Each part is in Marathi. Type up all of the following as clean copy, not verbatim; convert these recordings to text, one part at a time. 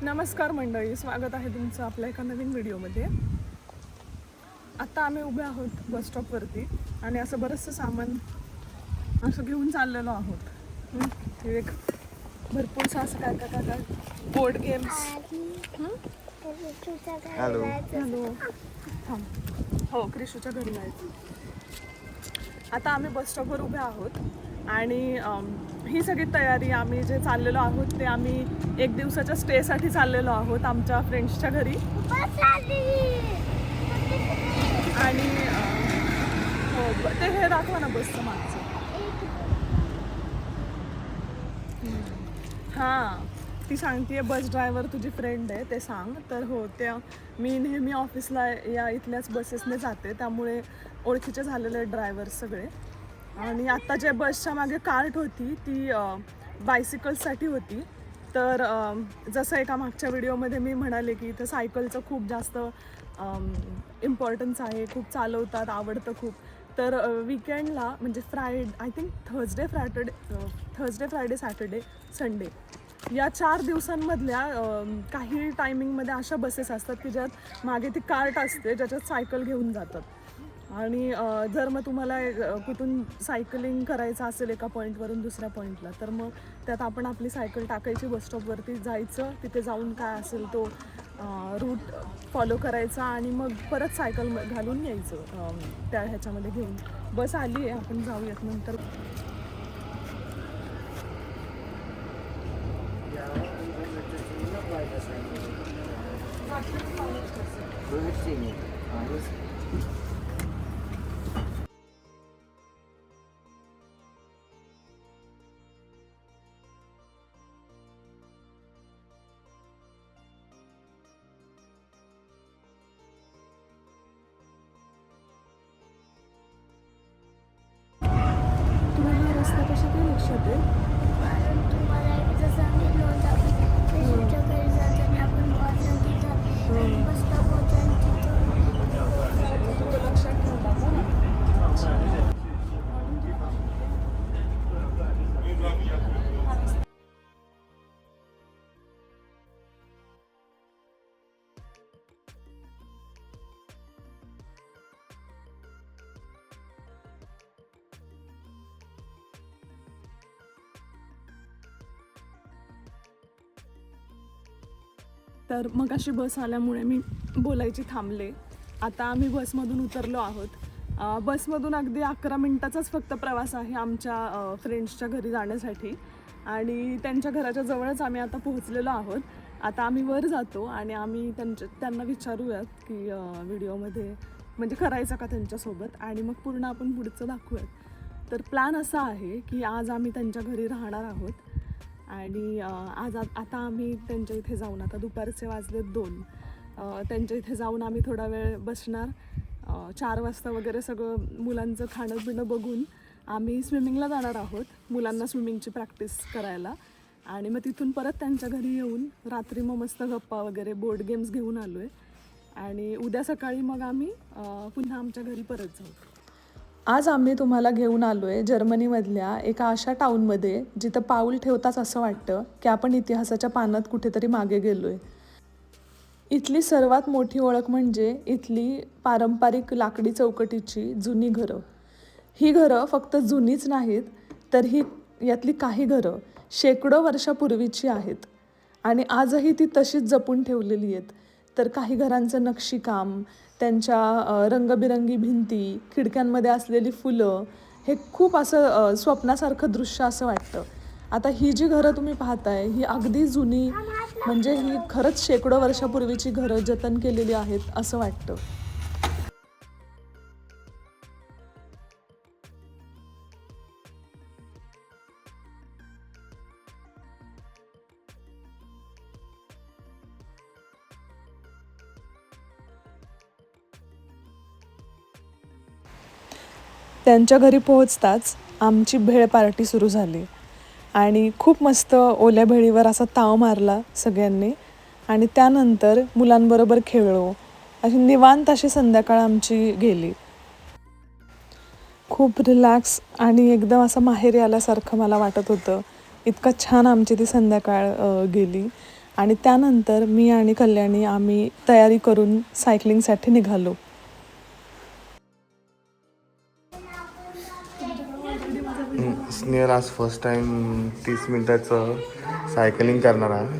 नमस्कार मंडळी, स्वागत आहे तुमचं आपल्या एका नवीन व्हिडिओमध्ये. आता आम्ही उभे आहोत बस स्टॉपवरती आणि असं बरंचसं सामान असं घेऊन चाललेलो आहोत. हे एक भरपूरसं असं काय बोर्ड गेम्स. हॅलो हॅलो, हो, क्रिशूच्या घरी जायचं. आता आम्ही बस स्टॉपवर उभे आहोत आणि ही सगळी तयारी आम्ही जे चाललेलो आहोत ते आम्ही एक दिवसाच्या स्टेसाठी चाललेलो आहोत आमच्या फ्रेंड्सच्या घरी. आणि हो, ते हे दाखवा ना बसचं मागचं. हां, ती सांगते बस ड्रायव्हर तुझी फ्रेंड आहे ते सांग. तर हो, त्या मी नेहमी ऑफिसला या इथल्याच बसेसने जाते, त्यामुळे ओळखीचे झालेले ड्रायव्हर सगळे. आणि आत्ता जे बसच्या मागे कार्ट होती ती बायसिकल्ससाठी होती. तर जसं एका मागच्या व्हिडिओमध्ये मी म्हणाले की इथं सायकलचं खूप जास्त इम्पॉर्टन्स आहे, खूप चालवतात, आवडतं खूप. तर विकेंडला म्हणजे I think Thursday Friday Saturday Sunday या 4 दिवसांमधल्या काही टायमिंगमध्ये अशा बसेस असतात की ज्यात मागे ती कार्ट असते ज्याच्यात सायकल घेऊन जातात. आणि जर मग तुम्हाला कुठून सायकलिंग करायचं असेल एका पॉईंटवरून दुसऱ्या पॉईंटला, तर मग त्यात आपण आपली सायकल टाकायची, बस स्टॉपवरती जायचं, तिथे जाऊन काय असेल तो रूट फॉलो करायचा आणि मग परत सायकल घालून यायचं त्या ह्याच्यामध्ये घेऊन. बस आली आहे, आपण जाऊयात नंतर. तुम्हाला रस्ता कशा काय लक्षात आहे? लक्षात ठेवला का? तर मग अशी बस आल्यामुळे मी बोलायची थांबले. आता आम्ही बसमधून उतरलो आहोत. बसमधून अगदी 11 मिनिटाचाच फक्त प्रवास आहे आमच्या फ्रेंड्सच्या घरी जाण्यासाठी. आणि त्यांच्या घराच्या जवळच आम्ही आता पोहोचलेलो आहोत. आता आम्ही वर जातो आणि आम्ही त्यांना विचारूयात की व्हिडिओमध्ये म्हणजे करायचा का त्यांच्यासोबत, आणि मग पूर्ण आपण पुढचं दाखवूयात. तर प्लॅन असा आहे की आज आम्ही त्यांच्या घरी राहणार आहोत. आणि आता आम्ही त्यांच्या इथे जाऊन, आता दुपारचे वाजलेत 2, त्यांच्या इथे जाऊन आम्ही थोडा वेळ बसणार. 4 वाजता वगैरे सगळं मुलांचं खाणं पिणं बघून आम्ही स्विमिंगला जाणार आहोत, मुलांना स्विमिंगची प्रॅक्टिस करायला. आणि मग तिथून परत त्यांच्या घरी येऊन रात्री मग मस्त गप्पा वगैरे बोर्ड गेम्स घेऊन आलो आहे. आणि उद्या सकाळी मग आम्ही पुन्हा आमच्या घरी परत जाऊ. आज आम्ही तुम्हाला घेऊन आलो आहे जर्मनीमधल्या एका अशा टाऊनमध्ये जिथं पाऊल ठेवताच असं वाटतं की आपण इतिहासाच्या पानात कुठेतरी मागे गेलो आहे. इथली सर्वात मोठी ओळख म्हणजे इथली पारंपरिक लाकडी चौकटीची जुनी घरं. ही घरं फक्त जुनीच नाहीत, तर यातली काही घरं शेकडो वर्षापूर्वीची आहेत आणि आजही ती तशीच जपून ठेवलेली आहेत. तर काही घरांचं नक्षीकाम, त्यांच्या रंगबिरंगी भिंती, खिडक्यांमध्ये असलेली फुलं, हे खूप असं स्वप्नासारखं दृश्य असं वाटतं. आता ही जी घरं तुम्ही पाहताय ही अगदी जुनी, म्हणजे ही खरंच शेकडो वर्षापूर्वीची घरं जतन केलेली आहेत असं वाटतं. त्यांच्या घरी पोहोचताच आमची भेळ पार्टी सुरू झाली आणि खूप मस्त ओल्या भेळीवर असा ताव मारला सगळ्यांनी. आणि त्यानंतर मुलांबरोबर खेळलो. अशी निवांत अशी संध्याकाळ आमची गेली. खूप रिलॅक्स आणि एकदम असं माहेरी आल्यासारखं मला वाटत होतं. इतकं छान आमची ती संध्याकाळ गेली. आणि त्यानंतर मी आणि कल्याणी आम्ही तयारी करून सायकलिंगसाठी निघालो. स्नेहल आज फर्स्ट टाइम 30 मिनिटाचं सायकलिंग करणार आहे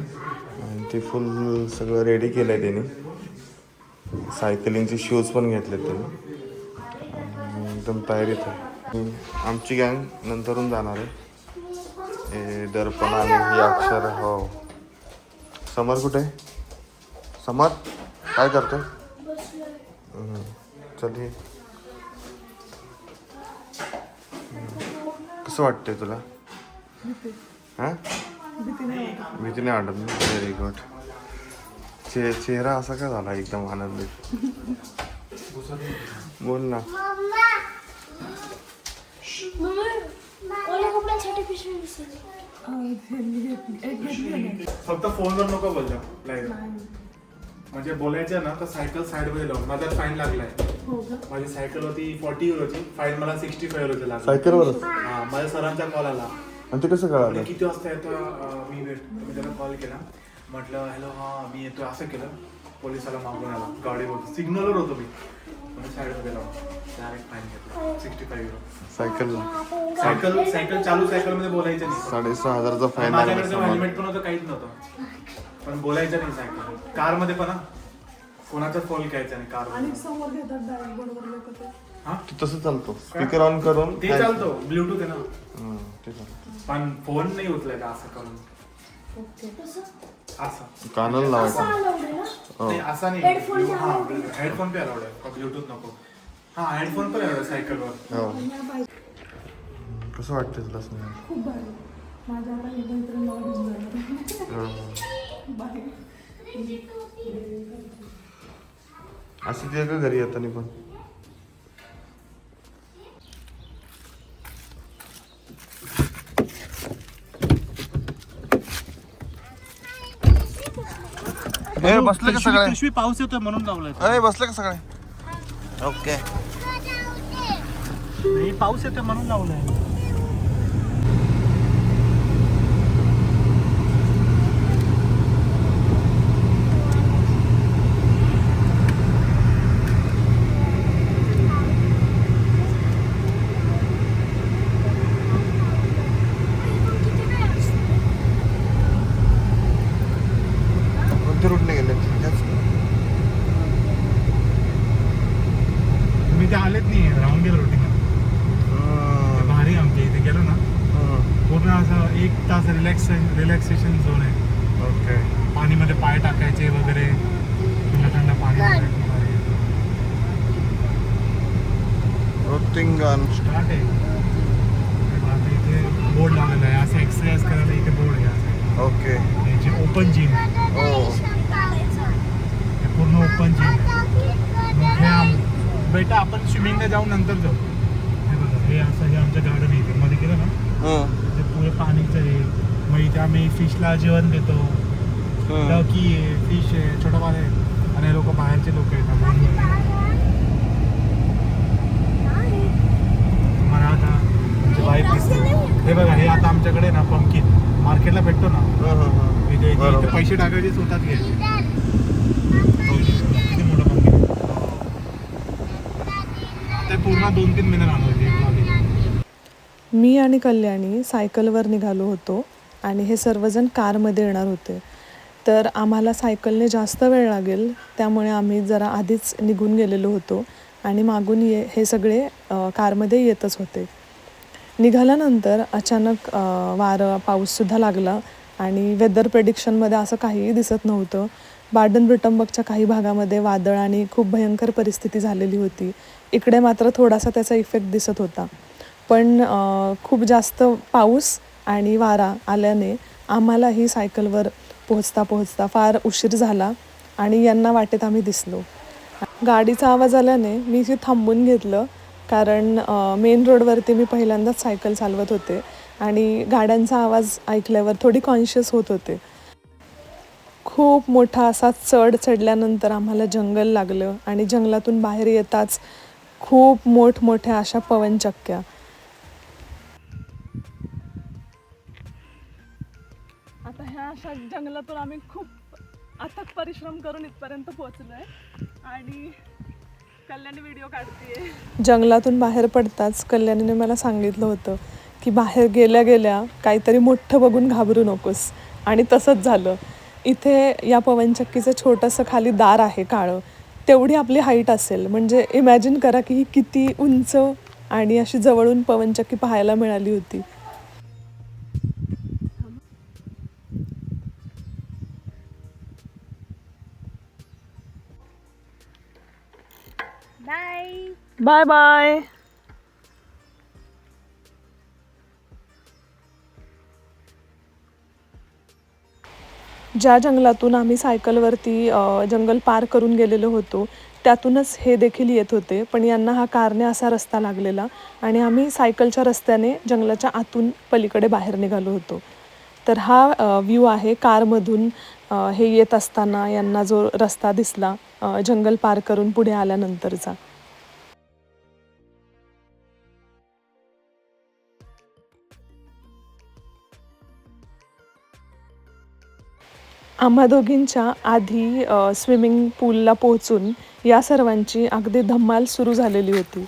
आणि ते फुल सगळं रेडी केलं आहे त्याने. सायकलिंगचे शूज पण घेतलेत त्याने आणि एकदम तयारीत आहे. आमची गँग नंतरून जाणार आहे. हे दर्पण आणि ही अक्षर. हो, समर कुठे आहे? समर काय करतोय? चल ये. कसं वाटतंय तुला? हां, भीती नाही वाटत ना? Very good. चेहरा असा का झाला एकदम आनंदित? बोल ना. फक्त फोनवर नको बोलजा लाईव्ह. म्हणजे बोलायचं ना तर सायकल साईडमध्ये लावून. माझा फाईन लागलाय. माझी सायकल होती 40 युरोची, फाईन मला 65 युरोची लागला. सायकलवरच? हा, माझ्या सरांचा कॉल आला. आणि ते कसं कळालं? किती वाजता येतो? मी त्याला कॉल केला, म्हटलं हॅलो हां मी येतो, असं केलं. पोलिसाला मागून आला, गाडीवर सिग्नलवर होतो मी, साईडमध्ये लावून डायरेक्ट फाईन घेतला 65 युरो. सायकल चालू सायकलमध्ये बोलायचं नाही. 6,500चा फाईन. माझ्याकडे हेल्मेट पण होतं, काहीच नव्हतं, पण बोलायचं नाही. सायकल कारमध्ये पण कोणाचा फोन घ्यायचा नाही कार. हा, तसं चालतो. स्पीकर ऑन करून ते चालतो, ब्लूटूथ आहे ना. ते चालतं. पण फोन नाही उचलायचा असं करून. असं कानाला लावायचं. नाही, असा नाही. हेडफोन पे अलाउड आहे, ब्लूटूथ नको. हा, हेडफोन पण अलाउड सायकलवर. हो. कसं वाटतं तुला स्नेहल? खूप भारी. माझ्या आता हे मैत्रीण मला घेऊन जाणार बाहेर. असं ते का घरी येताना पण? बसले का सगळे? पाऊस येतोय म्हणून लावलाय. अरे बसले का सगळे? ओके. पाऊस येतोय म्हणून लावलाय. कोणत्या रूटने गेले? तुम्ही ते आलेत नाही, राहून गेलो रोटीला. भारी आमच्या इथे गेलो ना, पूर्ण असं 1 तास रिलॅक्सेशन झोन आहे. ओके. पाणीमध्ये पाय टाकायचे वगैरे, थंड थंड पाणी. रोटिंगन स्टार्ट आहे. आता इथे बोर्ड लावलेला आहे, असं एक्सरसाइज करायला इथे बोर्ड आहे. ओके. याची ओपन जिम. पूर्ण ओपन जिम. हे बेटा आपण स्विमिंगला जाऊन नंतर जाऊ. हे बघा, हे असं हे आमचं गार्डन आहे. मध्ये गेलं ना ते पुरे पाणीचं आहे. मग इथे आम्ही फिशला जेवण देतो. डकी आहे, फिश आहे, छोटा बाळ आहे. आणि लोक बाहेरचे लोक येतात. मराठा म्हणजे वाईफ दिसते. हे बघा, हे आता आमच्याकडे ना पंपकिन मार्केटला भेटतो ना, इथे पैसे टाकायचे स्वतः घ्यायचे. किती मोठं पंपकिन. ते पूर्ण 2-3 महिने राहणार. मी आणि कल्याणी सायकलवर निघालो होतो आणि हे सर्वजण कारमध्ये येणार होते. तर आम्हाला सायकलने जास्त वेळ लागेल, त्यामुळे आम्ही जरा आधीच निघून गेलेलो होतो आणि मागून हे सगळे कारमध्ये येतच होते. निघाल्यानंतर अचानक वारं पाऊससुद्धा लागला आणि वेदर प्रेडिक्शनमध्ये असं काहीही दिसत नव्हतं. बाडन-व्युर्टंबर्गच्या काही भागामध्ये वादळ आणि खूप भयंकर परिस्थिती झालेली होती. इकडे मात्र थोडासा त्याचा इफेक्ट दिसत होता. पण खूप जास्त पाऊस आणि वारा आल्याने आम्हालाही सायकलवर पोहोचता फार उशीर झाला आणि यांना वाटेत आम्ही दिसलो. गाडीचा आवाज आल्याने मी इथे थांबून घेतलं, कारण मेन रोडवरती मी पहिल्यांदाच सायकल चालवत होते आणि गाड्यांचा आवाज ऐकल्यावर थोडी कॉन्शियस होत होते. खूप मोठा असा चढल्यानंतर आम्हाला जंगल लागलं आणि जंगलातून बाहेर येताच खूप मोठमोठ्या अशा पवनचक्क्या. आता ह्या अशा जंगलातून आम्ही खूप अथक परिश्रम करून इथपर्यंत पोहोचलोय आणि कल्याणी व्हिडिओ काढतेय. जंगलातून बाहेर पडताच कल्याणीने मला सांगितलं होतं की बाहेर गेल्या गेल्या काहीतरी मोठं बघून घाबरू नकोस, आणि तसंच झालं. इथे या पवनचक्कीचं छोटंसं खाली दार आहे काळं, तेवढी आपली हाईट असेल. म्हणजे इमॅजिन करा की ही किती उंच आणि अशी जवळून पवनचक्की पाहायला मिळाली होती. बाय. Bye bye. ज्या जंगलातून आम्ही सायकलवरती जंगल पार करून गेलेलो होतो त्यातूनच हे देखील येत होते, पण यांना हा कारने असा रस्ता लागलेला आणि आम्ही सायकलच्या रस्त्याने जंगलाच्या आतून पलीकडे बाहेर निघालो होतो. तर हा व्ह्यू आहे कारमधून हे येत असताना यांना जो रस्ता दिसला जंगल पार करून पुढे आल्यानंतरचा. आम्हा दोघींच्या आधी स्विमिंग पूलला पोहोचून या सर्वांची अगदी धम्माल सुरू झालेली होती.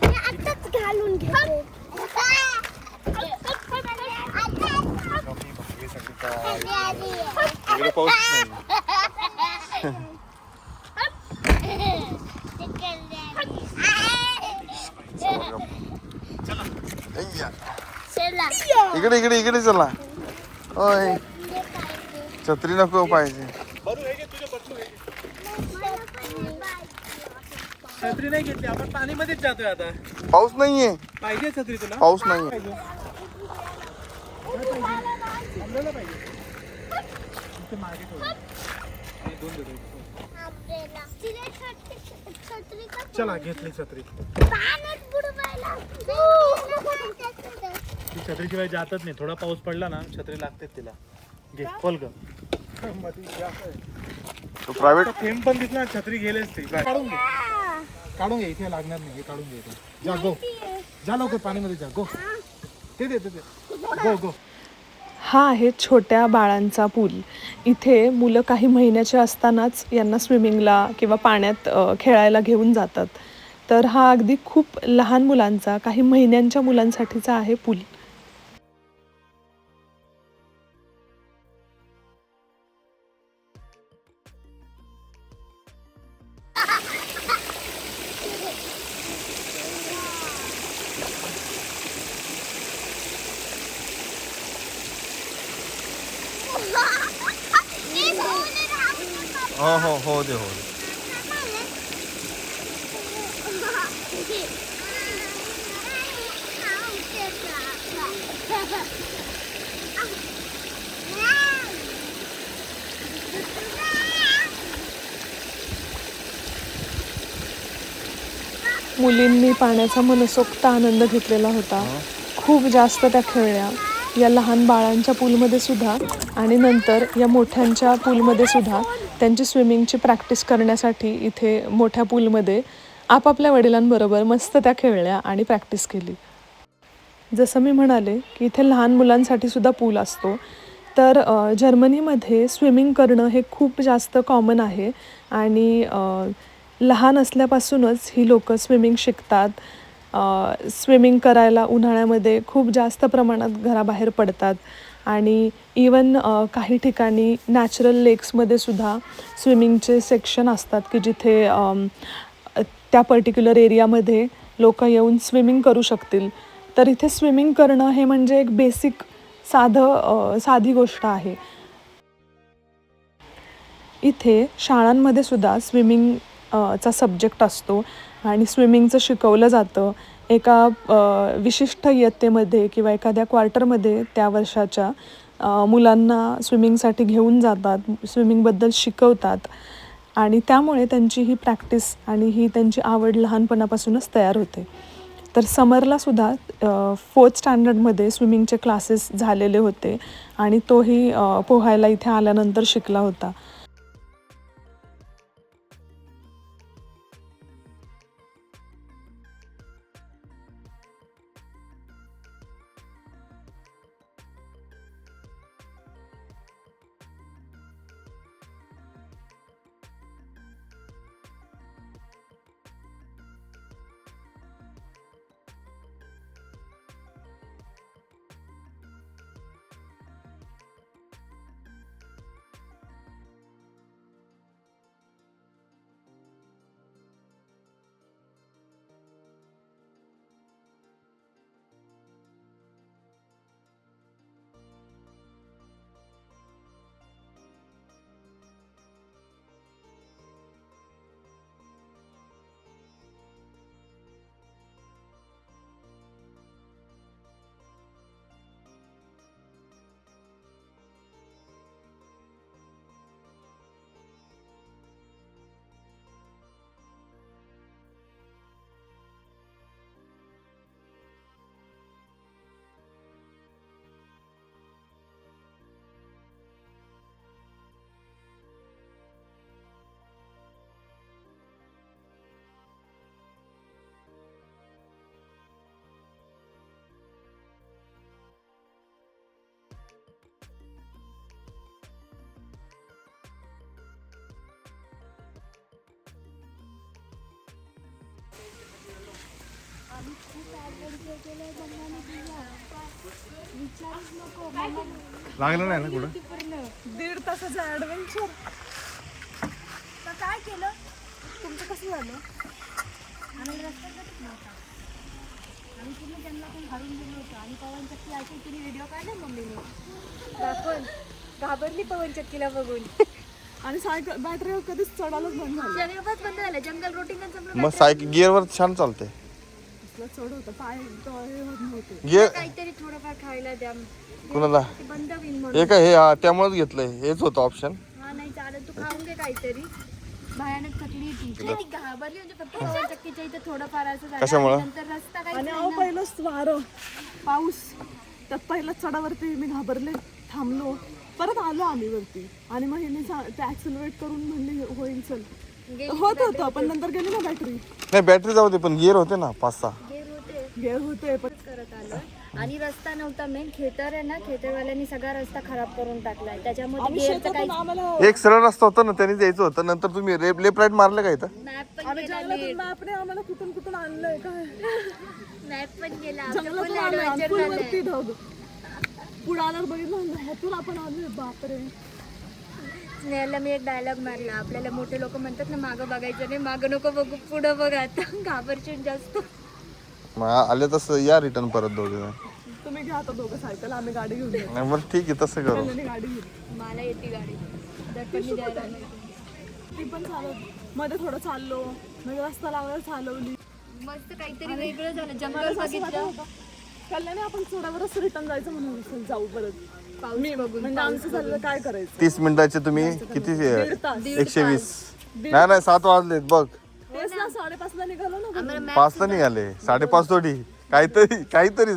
आताच घालून घेते. इकडे इकडे इकडे चला. ओय छत्री नको पाहिजे. छत्री नाही घेतली आपण, पाणीमध्येच जातोय आता. पाऊस नाहीये. पाहिजे छत्री तुला? पाऊस नाहीये. चला घेतली छत्री. ती छत्रीशिवाय जातच नाही. थोडा पाऊस पडला ना छत्री लागते तिला. घे खोल ग. प्रायव्हेट थेंब पण दिसला छत्री गेलेच ती. काढून घे, काढून घे. इथे लागणार नाही. हे काढून घे. जा गो, जा लवकर पाणीमध्ये जा. गो ते दे गो गो. हा आहे छोट्या बाळांचा पूल. इथे मुलं काही महिन्याचे असतानाच यांना स्विमिंगला किंवा पाण्यात खेळायला घेऊन जातात. तर हा अगदी खूप लहान मुलांचा, काही महिन्यांच्या मुलांसाठीचा आहे पूल. हो हो हो दे हो दे. मुलींनी पाण्याचा मनसोक्त आनंद घेतलेला होता. खूप जास्त त्या खेळल्या या लहान बाळांच्या पूलमध्ये सुद्धा, आणि नंतर या मोठ्यांच्या पूलमध्ये सुद्धा त्यांची स्विमिंगची प्रॅक्टिस करण्यासाठी इथे मोठ्या पूलमध्ये आपापल्या वडिलांबरोबर मस्त त्या खेळल्या आणि प्रॅक्टिस केली. जसं मी म्हणाले की इथे लहान मुलांसाठी सुद्धा पूल असतो. तर जर्मनीमध्ये स्विमिंग करणं हे खूप जास्त कॉमन आहे आणि लहान असल्यापासूनच ही लोकं स्विमिंग शिकतात. स्विमिंग करायला उन्हाळ्यामध्ये खूप जास्त प्रमाणात घराबाहेर पडतात आणि इवन काही ठिकाणी नॅचरल लेक्समध्ये सुद्धा स्विमिंगचे सेक्शन असतात की जिथे त्या पर्टिक्युलर एरियामध्ये लोक येऊन स्विमिंग करू शकतील. तर इथे स्विमिंग करणं हे म्हणजे एक बेसिक साधी गोष्ट आहे. इथे शाळांमध्ये सुद्धा स्विमिंग चा सब्जेक्ट असतो आणि स्विमिंगचं शिकवलं जातं. एका विशिष्ट इयत्तेमध्ये किंवा एखाद्या क्वार्टरमध्ये त्या वर्षाच्या मुलांना स्विमिंगसाठी घेऊन जातात, स्विमिंगबद्दल शिकवतात आणि त्यामुळे त्यांची ही प्रॅक्टिस आणि ही त्यांची आवड लहानपणापासूनच तयार होते. तर समरला सुद्धा 4th स्टँडर्डमध्ये स्विमिंगचे क्लासेस झालेले होते आणि तोही पोहायला इथे आल्यानंतर शिकला होता. आम्ही खूप ॲडव्हेंचर केलं मम्माने दिला विचारूच नको मम्मा लागलं नाही ना कुठं? पूर्ण 1.5 तासाचं ॲडव्हेंचर. तर काय केलं तुमचं कसं झालं आम्ही रस्त्यात जातच नव्हता आम्ही पूर्ण जंगलातून हरून गेलो होतो आणि पवन चक्की ऐकून तुम्ही व्हिडिओ काढला मम्मीने दाखवून घाबरली पवन चक्कीला बघून आणि सायकल बॅटरी कधीच चढायलाच बंद झालं. जंगलात बंद झालं जंगल रोटिंगच संपलं मग सायकल गिअरवर छान चालते. असलं चढ होतं पाय तो हे होत नव्हते. गिअर काहीतरी थोडंफार खायला द्या कुणाला? ते बंद होईल म्हणून हे काय हे हा, त्यामुळेच घेतलंय. हेच होतं ऑप्शन. हा नाही चालेल तू खाऊन घे काहीतरी भयानक थकली ती घाबरली म्हणजे फक्त पवन चक्कीच्या इथे थोडंफार असं झालं कशामुळं? आणि नंतर रस्ता काही आणि अहो पहिलंच वारं पाऊस त्यात पहिल्याच चढावरती मी घाबरले थांबलो परत आलो आम्ही वरती आणि मग हिने ते ऍक्सिलरेट करून म्हणली होईल चल होत होतं पण नंतर गेली ना बॅटरी नाही बॅटरी जाऊ दे पण गिअर होते ना 5-6. गेर होते गेअर होते पण करत आलं आणि रस्ता नव्हता मेन खेतर आहे ना खेतरवाल्यांनी सगळा रस्ता खराब करून टाकलाय त्याच्यामध्ये आम्ही गेअरचं काही शेतातून आम्हाला एक सरळ रस्ता होता ना त्यांनी जायचं होतं. नंतर तुम्ही लेफ्ट राईट मारलं का इथं? मॅप पण आम्ही गेला जंगलातून मॅपने आम्हाला कुठून कुठून आणलंय काय मॅप पण गेला जंगलातून आणलंय आणि पुलावरती ढग पुढे आल्यावर बघितलं ह्यातून आपण आलोय बापरे. स्नेहलला मी एक डायलॉग मारला आपल्याला मोठे लोक म्हणतात ना मागं बघायचं नाही मागं नको बघू पुढं बघ आता घाबरशील जास्त मग आले तसं या रिटर्न परत दोघे. तुम्ही घ्या आता दोघं सायकल आम्ही गाडी घेऊन येतो. नाही बरं ठीक आहे तसं करू. कल्याणी गाडी घेऊन मला येते गाडी दर्पणी द्यायला नाही. ती पण चालत मध्ये थोडं चाललो म्हणजे रस्ता लावायला चालवली. मस्त काहीतरी वेगळं झालं जंगल बघितलं कल्याणी आपण चढावरच रिटर्न जायचं म्हणून जाऊ परत पाऊस बघून म्हणजे आमचं झालं काय करायचं 30 मिनिटाचे तुम्ही किती? 1.5 तास 120. नाही 7 वाजलेत बघ. तेच ना 5:30 निघालो ना आम्हाला मॅप 5 तर निघाले 5:30 थोडी काहीतरी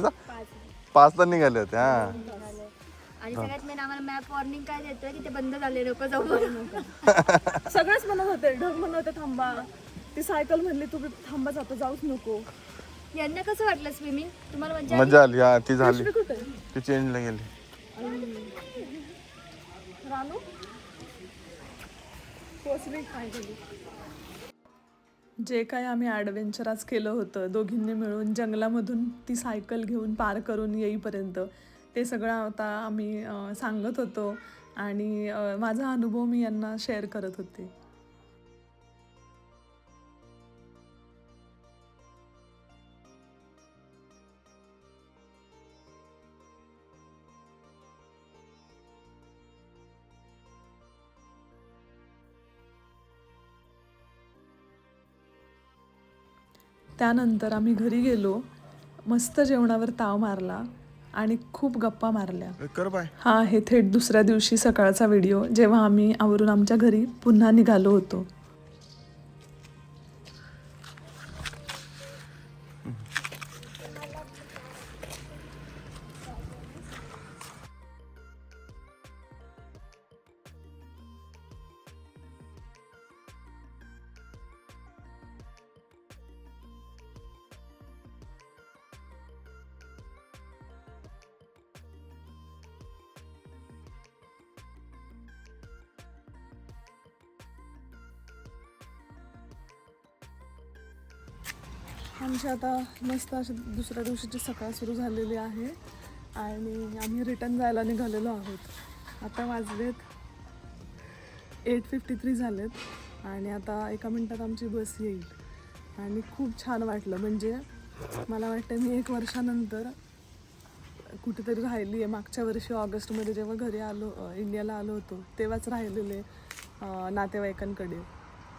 5 तर निघाले होते. हा आणि सगळ्यात मेन आम्हाला मॅप वॉर्निंग काय देतं की ते बंद झाले नको जाऊ सगळेच म्हणत होते ढग म्हणत होते थांबा ती सायकल म्हणली तुम्ही थांबा जाता जाऊच नको. यांना कसं वाटलं स्विमिंग तुम्हाला मजा मजा आली. हा ती झाली. तुम्ही कुठे ती चेंजला गेली. रानू पोचली काय झाली. जे काही आम्ही ॲडव्हेंचर आज केलं होतं दोघींनी मिळून जंगलामधून ती सायकल घेऊन पार करून येईपर्यंत ते सगळं आता आम्ही सांगत होतो आणि माझा अनुभव मी यांना शेअर करत होते. त्यानंतर आम्ही घरी गेलो मस्त जेवणावर ताव मारला आणि खूप गप्पा मारल्या. कर बाय. हा आहे थेट दुसऱ्या दिवशी सकाळचा व्हिडिओ जेव्हा आम्ही आवरून आमच्या घरी पुन्हा निघालो होतो. आमची आता मस्त अशी दुसऱ्या दिवशीची सकाळ सुरू झालेली आहे आणि आम्ही रिटर्न जायला निघालेलो आहोत. आता वाजलेत 8:53 झालेत आणि आता 1 मिनिटात आमची बस येईल आणि खूप छान वाटलं. म्हणजे मला वाटतं मी 1 वर्षानंतर कुठेतरी राहिली आहे. मागच्या वर्षी ऑगस्टमध्ये जेव्हा घरी आलो इंडियाला आलो होतो तेव्हाच राहिलेले नातेवाईकांकडे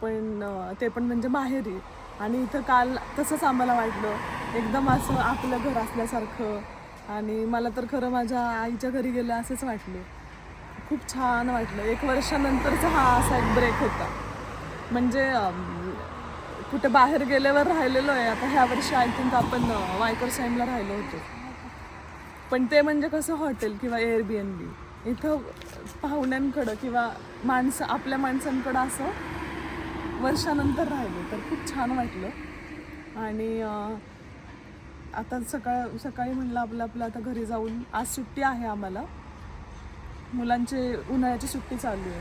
पण ते पण म्हणजे माहेरी. आणि इथं काल तसंच आम्हाला वाटलं एकदम असं आपलं घर असल्यासारखं आणि मला तर खरं माझ्या आईच्या घरी गेलं असंच वाटलं. खूप छान वाटलं. 1 वर्षानंतरचा हा असा एक ब्रेक होता. म्हणजे कुठे बाहेर गेल्यावर राहिलेलो आहे. आता ह्या वर्षी आय थिंक आपण वायकर साईडला राहिलो होतो पण ते म्हणजे कसं हॉटेल किंवा एअरबीएनबी. इथं पाहुण्यांकडं किंवा आपल्या माणसांकडं असं वर्षानंतर राहिलो तर खूप छान वाटलं. आणि आता सकाळी म्हणलं आपलं आता घरी जाऊन आज सुट्टी आहे आम्हाला मुलांची उन्हाळ्याची सुट्टी चालू आहे.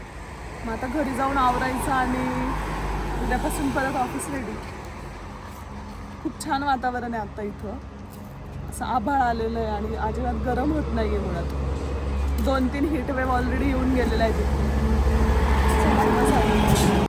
मग आता घरी जाऊन आवरायचं आणि उद्यापासून परत ऑफिस रेडी. खूप छान वातावरण आहे आता इथं. असं आभाळ आलेलं आहे आणि अजिबात गरम होत नाही आहे मुळात. 2-3 हीट वेव्ह ऑलरेडी येऊन गेलेल्या आहेत इथे. चला, बस आहे.